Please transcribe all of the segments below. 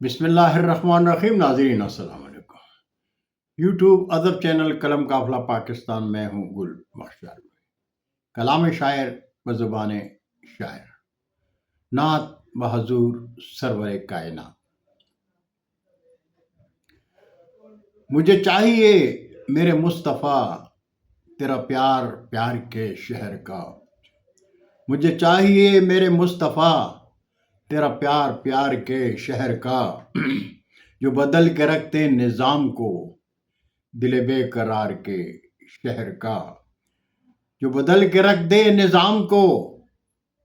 بسم اللہ الرحمن الرحیم. ناظرین السلام علیکم. یوٹیوب ادب چینل قلم قافلہ پاکستان میں ہوں گل بخشار. کلام شاعر بزبان شاعر، نعت بحضور سرور کائنات. مجھے چاہیے میرے مصطفیٰ تیرا پیار پیار کے شہر کا. مجھے چاہیے میرے مصطفیٰ تیرا پیار پیار کے شہر کا، جو بدل کے رکھتے نظام کو دل بے قرار کے شہر کا. جو بدل کے رکھ دے نظام کو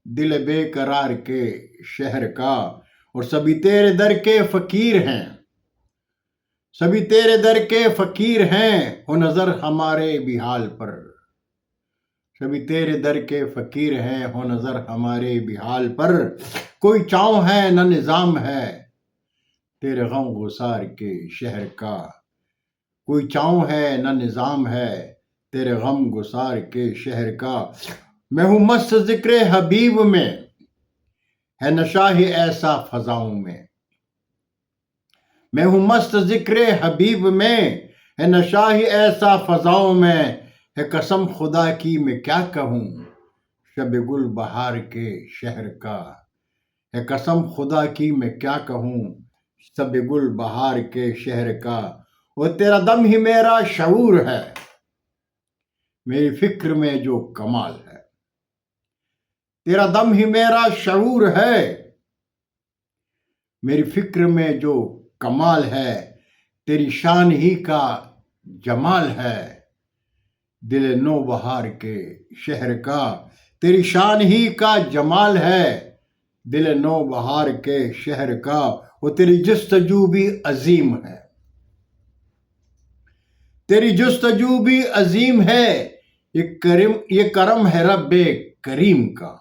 دل بے قرار کے شہر کا. اور سبھی تیرے در کے فقیر ہیں، سبھی تیرے در کے فقیر ہیں، ہو نظر ہمارے بھی حال پر. سبھی تیرے در کے فقیر ہیں، ہو نظر ہمارے بھی حال پر. کوئی چاؤں ہے نہ نظام ہے تیرے غم گسار کے شہر کا. کوئی چاؤں ہے نہ نظام ہے تیرے غم گسار کے شہر کا. میں ہوں مست ذکر حبیب میں، ہے نشہ ہی ایسا فضاؤں میں. میں ہوں مست ذکر حبیب میں، ہے نشہ ہی ایسا فضاؤں میں. ہے قسم خدا کی میں کیا کہوں شب گل بہار کے شہر کا. ہے قسم خدا کی میں کیا کہوں شب گل بہار کے شہر کا. وہ تیرا دم ہی میرا شعور ہے، میری فکر میں جو کمال ہے. تیرا دم ہی میرا شعور ہے، میری فکر میں جو کمال ہے. تیری شان ہی کا جمال ہے دل نو بہار کے شہر کا. تیری شان ہی کا جمال ہے دل نو بہار کے شہر کا. وہ تیری جستجو بھی عظیم ہے، تیری جستجو بھی عظیم ہے. یہ کرم ہے رب کریم کا.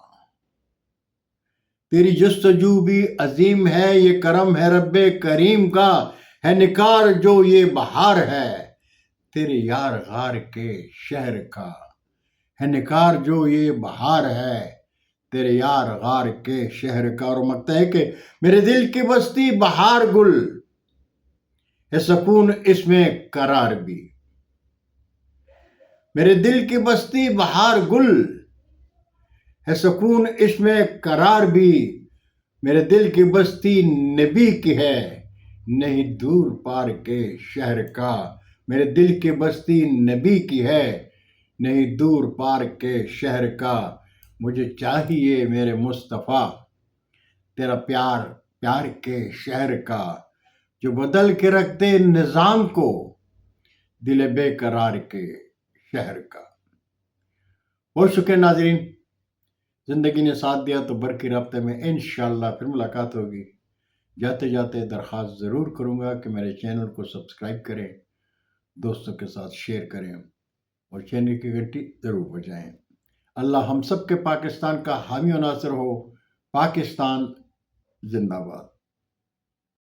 تیری جستجو بھی عظیم ہے، یہ کرم ہے رب کریم کا. ہے نکار جو یہ بہار ہے تیرے یار غار کے شہر کا. ہے نکار جو یہ بہار ہے تیرے یار غار کے شہر کا. اور مکتا ہے کہ میرے دل کی بستی بہار گل ہے، سکون اس میں قرار بھی. میرے دل کی بستی بہار گل ہے، سکون اس میں قرار بھی. میرے دل کی بستی نبی کی ہے، نہیں دور پار کے شہر کا. میرے دل کی بستی نبی کی ہے، نہیں دور پار کے شہر کا. مجھے چاہیے میرے مصطفیٰ تیرا پیار پیار کے شہر کا، جو بدل کے رکھ دے نظام کو دل بے قرار کے شہر کا. بہت شکریہ ناظرین، زندگی نے ساتھ دیا تو برقی رابطے میں انشاءاللہ پھر ملاقات ہوگی. جاتے جاتے درخواست ضرور کروں گا کہ میرے چینل کو سبسکرائب کریں، دوستوں کے ساتھ شیئر کریں اور چینل کی گھنٹی ضرور بجائیں. اللہ ہم سب کے پاکستان کا حامی و ناصر ہو. پاکستان زندہ باد.